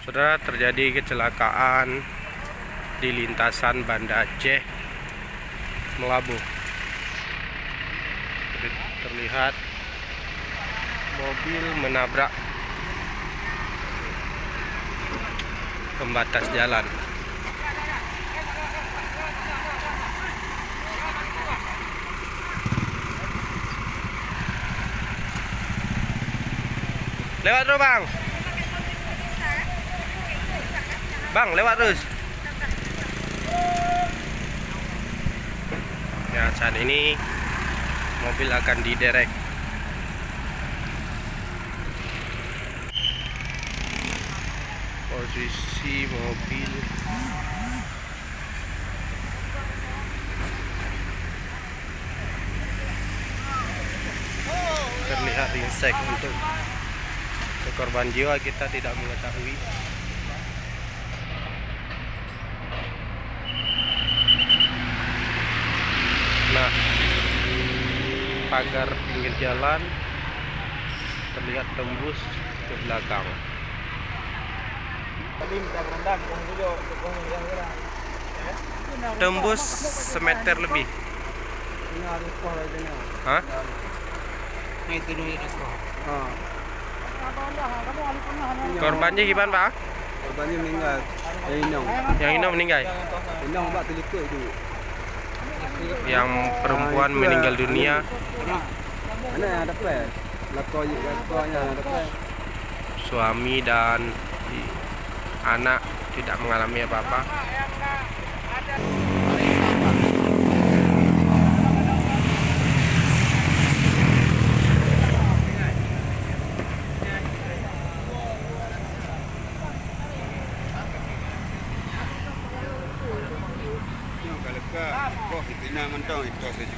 Saudara, terjadi kecelakaan di lintasan Banda Aceh Melabuh. Terlihat mobil menabrak pembatas jalan. Lewat terus bang. Bang, lewat terus. Ya, saat ini mobil akan diderek. Posisi mobil terlihat ringsek. Untuk korban jiwa kita tidak mengetahui. Nah, pagar pinggir jalan terlihat tembus ke belakang. Tembus semeter lebih. Hah? Korbannya gimana Pak? Korbannya meninggal. Yang ini meninggal. Inang bak terluka itu. Yang perempuan meninggal dunia. Mana yang ada plan? Lakonya ada plan. Suami dan anak tidak mengalami apa-apa. Kalau ke, itu ina mentong itu saja.